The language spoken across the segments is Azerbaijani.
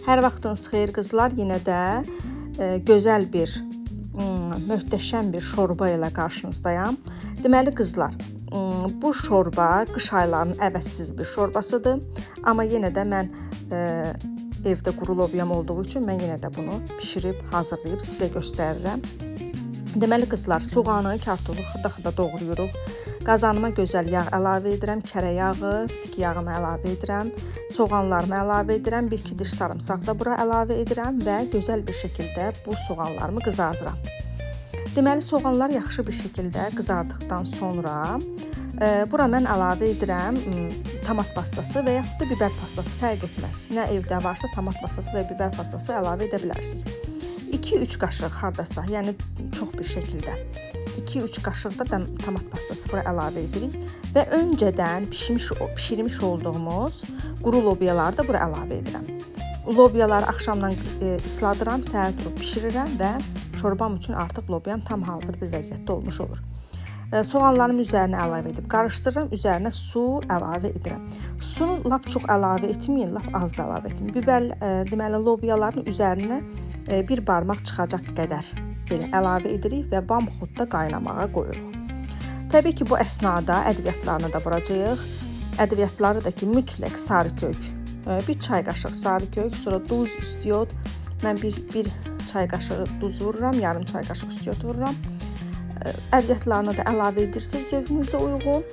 Hər vaxtınız xeyir qızlar, yenə də gözəl bir, möhtəşəm bir şorba ilə qarşınızdayam. Deməli qızlar, bu şorba qış aylarının əvəzsiz bir şorbasıdır. Amma yenə də mən evdə quru lobyam olduğu üçün mən yenə də bunu bişirib, hazırlayıb sizə göstərirəm. Deməli qızlar, soğanı, kartofu xırda-xırda doğrayırıq. Qazanıma gözəl yağ əlavə edirəm, kərə yağı, bitki yağımı əlavə edirəm, soğanlarımı əlavə edirəm, 1-2 diş sarımsaq da bura əlavə edirəm və gözəl bir şəkildə bu soğanlarımı qızardıram. Deməli, soğanlar yaxşı bir şəkildə qızardıqdan sonra bura mən əlavə edirəm tomat pastası və yaxud da biber pastası, fərq etməz. Nə evdə varsa tomat pastası və biber pastası əlavə edə bilərsiniz. 2-3 qaşıq hardasa, yəni çox bir şəkildə 2-3 qaşıq da tomat pastası bura əlavə edirik və öncədən bişirmiş olduğumuz quru lobyaları da bura əlavə edirəm. Lobyaları axşamdan isladıram, səhər durub bişirirəm və şorbam üçün artıq lobyam tam hazır bir vəziyyətdə olmuş olur. Soğanlarımı üzərinə əlavə edib qarışdırıram, üzərinə su əlavə edirəm. Sunu lap çox əlavə etməyin, lap az da əlavə etməyin. Biber, deməli lobyaların üzərinə bir barmaq çıxacaq qədər belə əlavə edirik və bamxudda qaynamağa qoyuruq. Təbii ki, bu əsnada ədviyyatlarını da vuracağıq. Ədviyyatları da ki, mütləq sarı kök, bir çay qaşıq sarı kök, sonra duz, istiyot. Mən bir çay qaşığı duz vururam, yarım çay qaşıq istiyot vururam. Ədviyyatlarını da əlavə edirsiniz zövqünüzə uyğun.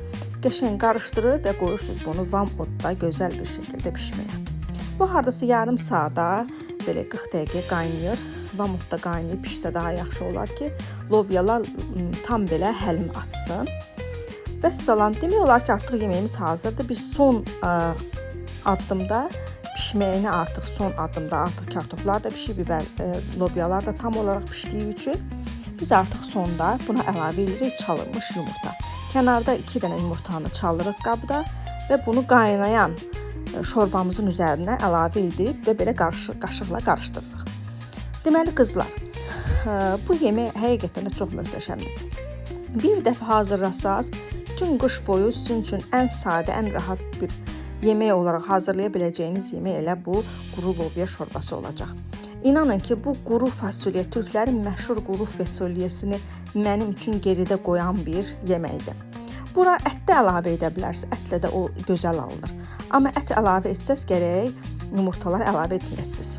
Qəşəng qarışdırıb və qoyursunuz bunu vam odda gözəl bir şəkildə pişməyə. Bu hardasa yarım saata belə 40 dəqiqə qaynayır. Vam odda qaynayıb pişsə daha yaxşı olar ki, lobyalar tam belə həlim atsın. Vəssalam, demək olar ki, artıq yeməyimiz hazırdır. Biz son addımda pişməyini artıq son addımda artıq kartoflar da pişir, biber, lobyalar da tam olaraq pişdiyi üçün biz artıq sonda buna əlavə edirik çalınmış yumurta. Kənarda 2 dənə yumurtanı çalırıq qabda və bunu qaynayan şorbamızın üzərinə əlavə edib və belə qaşıqla qarışdırırıq. Deməli qızlar, bu yemək həqiqətən də çox möhtəşəmdir. Bir dəfə hazırlasaz, bütün qış boyu sizin üçün ən sadə, ən rahat bir yemək olaraq hazırlaya biləcəyiniz yemək elə bu quru lobya şorbası olacaq. İnanın ki, bu quru fasulye, türklərin məşhur quru fasulyesini mənim üçün geridə qoyan bir yeməkdir. Bura ət də əlavə edə bilərsiniz, ətlə də o gözəl alınır. Amma ət əlavə etsəz gərək yumurtalar əlavə etməsiniz.